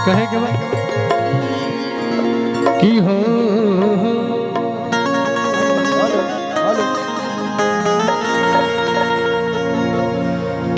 कहे के बाद की हो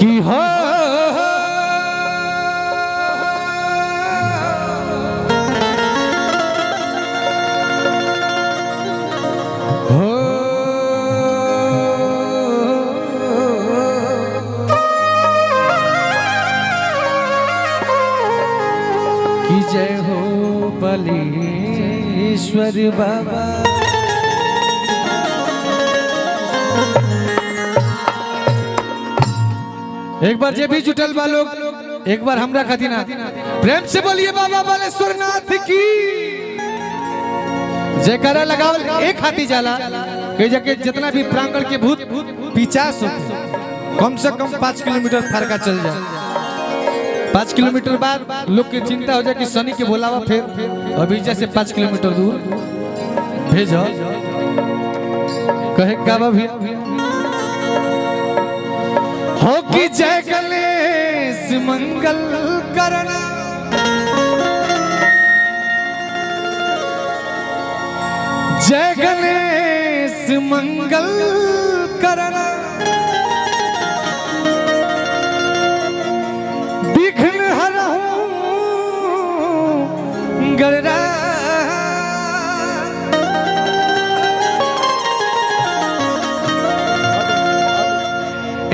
की हो की जय हो बलेश्वर बाबा। एक बार जे भी जुटल बा लोग एक बार हमरा खातिर प्रेम से बोलिए बाबा बालेश्वर नाथ की जयकारा लगावल एक हाथी जाला कई जगह जितना भी प्रांगण के भूत पिचास हो कम से कम 5 किलोमीटर फरका चल जाए। 5 किलोमीटर बाद लोग के चिंता हो जाए कि शनि के बुलावा फिर अभी जैसे 5 किलोमीटर दूर भेजो कहे काबा भी हो कि जय गणेश मंगल करना जय गणेश मंगल करना विघ्न हरहूं गणरा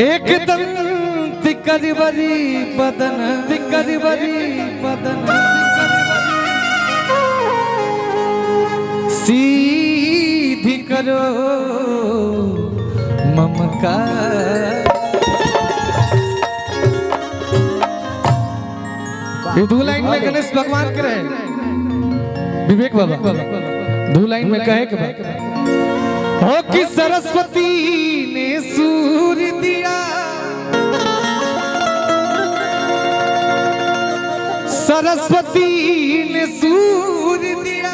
एक दंत करवरी बदन सीधी करो ममकार। ये 2 लाइन में गणेश भगवान के रहे विवेक बाबा 2 लाइन में कहे के बाद हो कि सरस्वती ने सूर्य दिया सरस्वती ने सूर्य दिया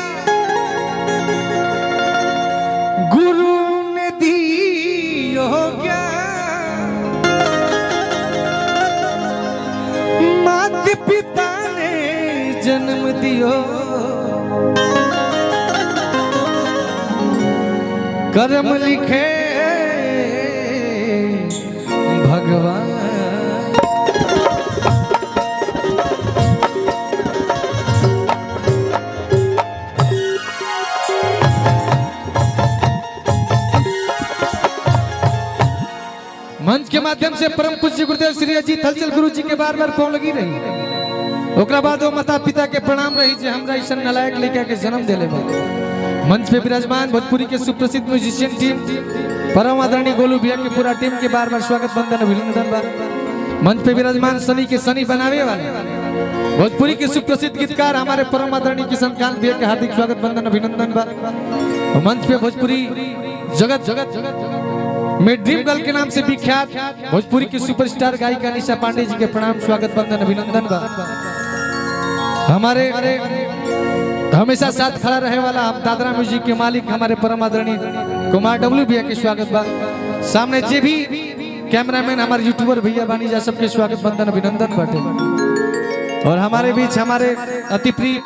गुरु ने दियो ज्ञान माता पिता ने जन्म दियो कर्म लिखे भगवान। मंच के माध्यम से परम पूज्य गुरुदेव श्री अजीत हलचल गुरु जी के बार-बार पाँव लगी रही ओकरा बाद वो माता पिता के प्रणाम रही जे हमरा ऐसन नलायक लड़का के जन्म देले बा। मंच पे विराजमान भोजपुरी के सुप्रसिद्ध म्यूजिशियन टीम परम आदरणीय गोलू भैया के पूरा टीम के बार-बार स्वागत वंदन अभिनंदन बा। मंच पे विराजमान शनि के शनि बनावे वाले भोजपुरी के सुप्रसिद्ध गीतकार हमारे परम आदरणीय किशन कांत भैया के हार्दिक स्वागत वंदन अभिनंदन बा। मंच पे भोजपुरी जगत में ड्रीम गर्ल के नाम से विख्यात भोजपुरी की सुपरस्टार गायिका निशा पांडे जी के प्रणाम स्वागत वंदन अभिनंदन बा। हमारे हमेशा साथ खड़ा रहे वाला हम दादरा म्यूजिक के मालिक हमारे परम आदरणीय कुमार डब्ल्यू भैया के स्वागत बा। सामने जे भी कैमरामैन हमारे यूट्यूबर भैया बानी जा सबके स्वागत वंदन अभिनंदन बाटे। और हमारे बीच हमारे अति प्रिय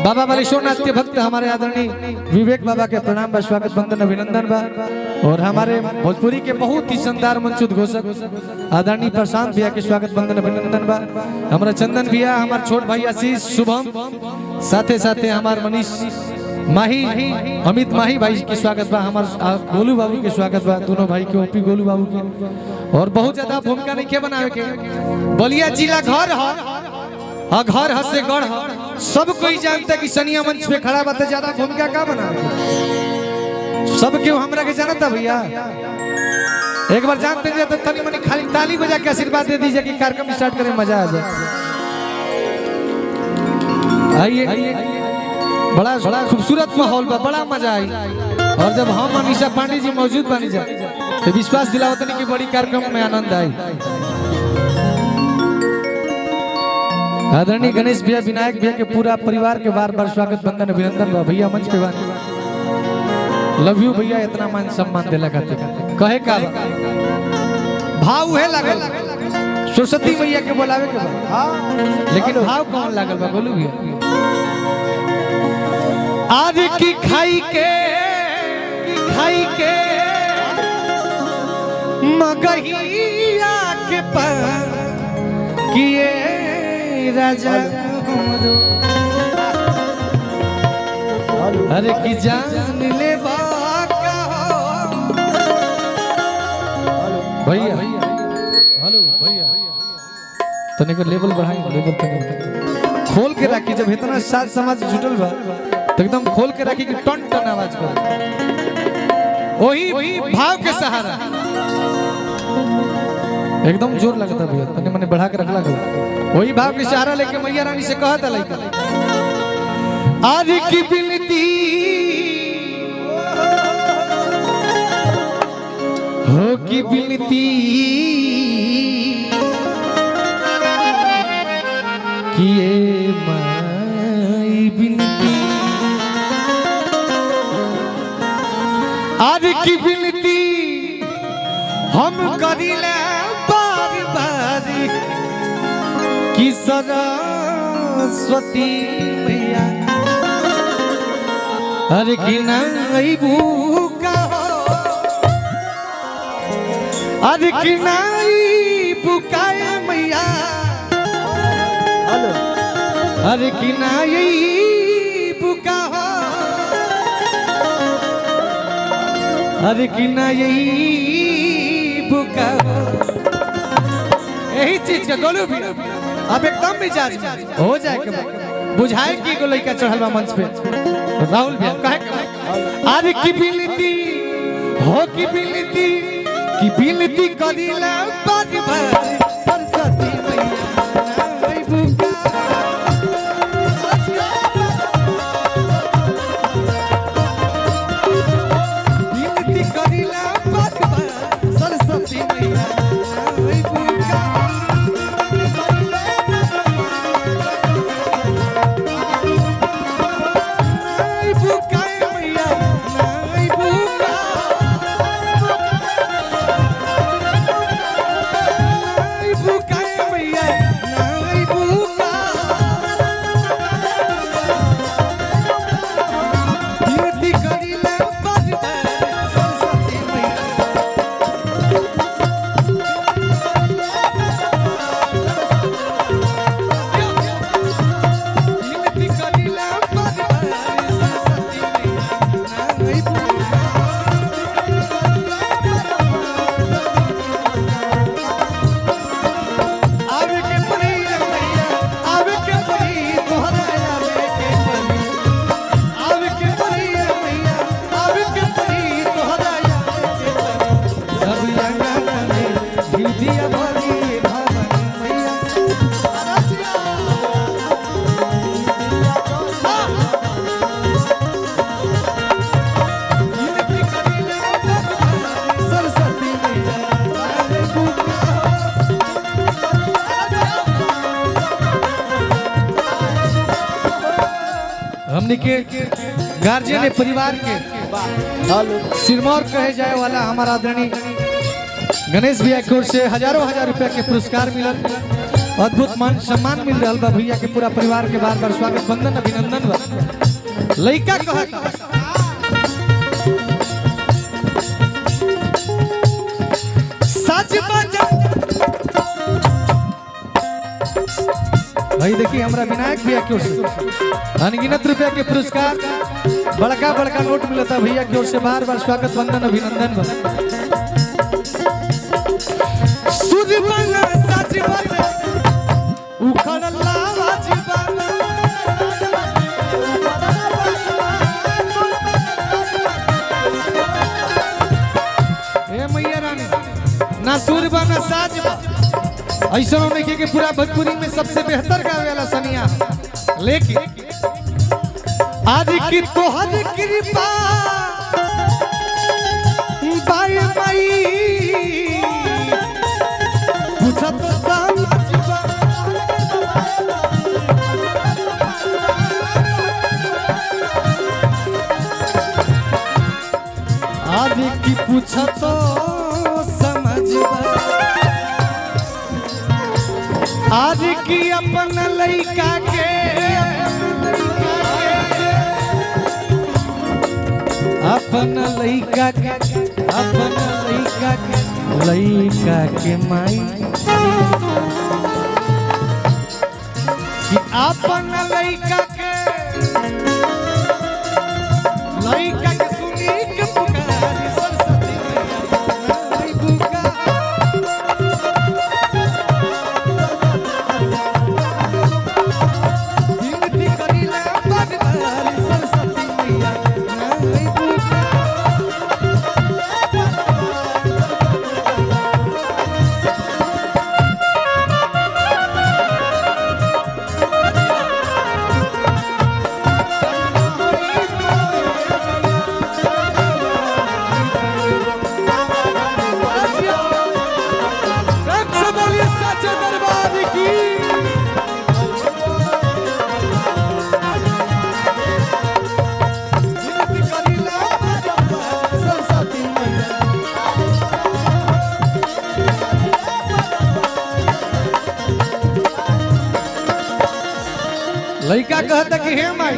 बाबा बालेश्वर नाथ के भक्त हमारे आदरणीय विवेक बाबा के प्रणाम बा स्वागत वंदन अभिनंदन बा। और हमारे भोजपुरी के बहुत ही शानदार मंचोद्घोषक आदरणीय प्रशांत भैया के स्वागत वंदन अभिनंदन बा। हमारा चंदन भैया हमारे छोट भाई आशीष शुभम साथे साथे हमारे मनीष माही अमित माही भाई के स्वागत बा। हमारे गोलू बाबू के स्वागत बा दोनों भाई के ओपी गोलू बाबू के। और बहुत ज्यादा भूमिका नहीं के बनावे के बलिया जिला घर है घर हसे गढ़ सब कोई जानता है कि सनिया मंच पे खड़ा बात ज्यादा भूमिका का बना सब क्यों हमरा के जानता भैया एक बार जानते हैं तो तनी मनी खाली ताली बजा के आशीर्वाद दे दीजिए कि कार्यक्रम स्टार्ट करें मजा आ जाए। आइए बड़ा खूबसूरत माहौल बा बड़ा मजा आई। और जब हम निशा पांडे जी मौजूद बनी जाए तो विश्वास दिलावत नहीं कि बड़ी कार्यक्रम में आनंद आई। आदरणीय गणेश भैया विनायक भैया के पूरा परिवार के बार-बार स्वागत वंदन अभिनंदन बा। भैया मंच पे बानी लव यू भैया इतना मान सम्मान देला खातिर कहे का भाव है लगल सरस्वती मैया के बोलावे के बाद हाँ लेकिन भाव कौन लागल बा बोलू भैया आज की खाई के मगहिया के पर किए राजा हमरो अरे की जान ले भैया हेलो भैया तने का लेवल बढ़ाई लेवल तने खोल के राखी जब इतना साथ समाज जुटल बा तो एकदम खोल के राखी कि टन टन आवाज कर वही भाव के सहारा एकदम जोर लगता भैया तने मने बढ़ा के रखला कर वही भाव के सहारा लेके मैया रानी से कहत लइका आज की बिनती हो की बिनती किए माई बिनती आज की बिनती हम करिले बार बार कि सरस्वती मैया अरे कि नहीं भूखा अरे कि नहीं भूखाए मैया हेलो अरे कि नहीं भूखा अरे कि नहीं भूखा यही चीज के गोलू भी अब एकदम मिजाज हो जाए के बुझाए कि एगो लड़का चढ़ल बा मंच पे राहुल भैया कहे के अरे की बिनती हो की बिनती करिला बार बार सरस्वती मैया नहीं भूखा बिनती करिला बार बार सरस्वती मैया नहीं भूखा हमने के गार्जियन परिवार के सिरमौर कहे जाए वाला हमारा आदरणीय गणेश भैया की ओर से हजारों हजार रुपया के पुरस्कार मिलल अद्भुत मान सम्मान मिल रहा बा भैया के पूरा परिवार के बार बार स्वागत वंदन अभिनंदन बा लइका कहता सच बजा भाई देखिए हमरा विनायक भैया की ओर से अनगिनत रुपया के पुरस्कार बड़का बड़का नोट मिलता भैया की ओर से बार बार स्वागत वंदन अभिनंदन बा सुध बना सच बना उखड़ला वाजिबा ए मैया रानी ना सुर बना साज बा ऐसा होने के पूरा भोजपुरी में सबसे बेहतर गावे वाला सनिया लेकिन आज की तोहर कृपा बाय माई पूछा तो समझबा आज की पूछा तो समझबा अपना लइका के माई कि अपना लइका के सुनी के पुकारी सरस्वती मैया पुकार विनती करिला बार सरस्वती मैया लड़का कहता कि हे माई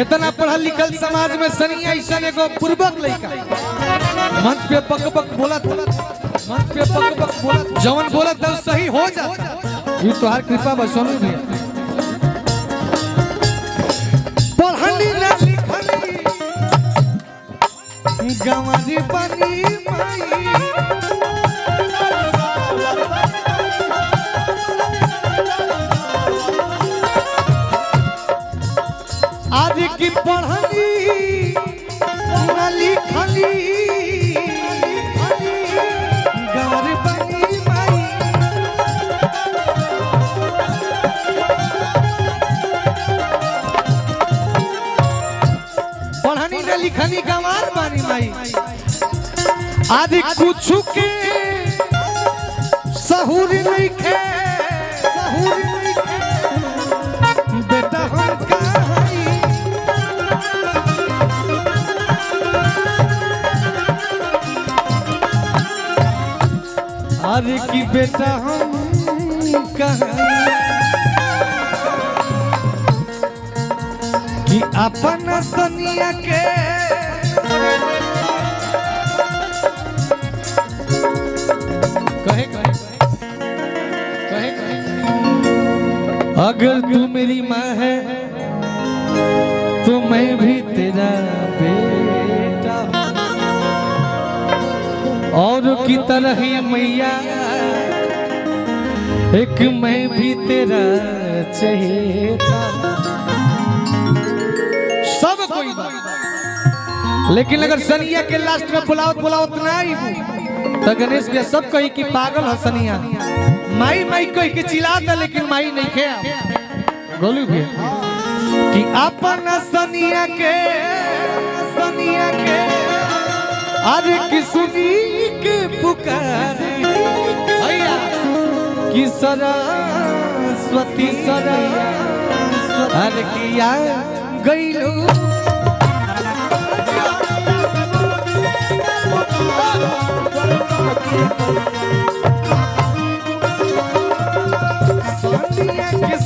इतना पढ़ल लिखल समाज में सनिया ऐसा एगो पूर्वक लड़का मंच पे पक बोलत जवन बोलत तो सही हो जाता ये तोहार कृपा बसोनु भी पढ़ली ना लिखली गंवारी बनी माई आज की पढ़ली ना लिखली गंवारी बनी माई पढ़नी ना लिखनी गंवार बनी माई आज कुछ के सहूर नहीं खे बेटा हम अरे की बेटा हम कहाँ कि अपन सनिया के कहे अगर तू मेरी माँ है तो मैं भी तेरा बेटा और की तरह ही मैया एक मैं भी तेरा चहेता सब कोई बात लेकिन अगर सनिया के लास्ट में बुलावत ना आई तो गणेश के सब कही कि पागल है सनिया माई माई कही के चिल्लाता लेकिन माई नहीं खे गोलू भी कि अपन सनिया के अरे कि सुनी के पुकार भैया कि सरस्वती अरे किया गईलो सनिया के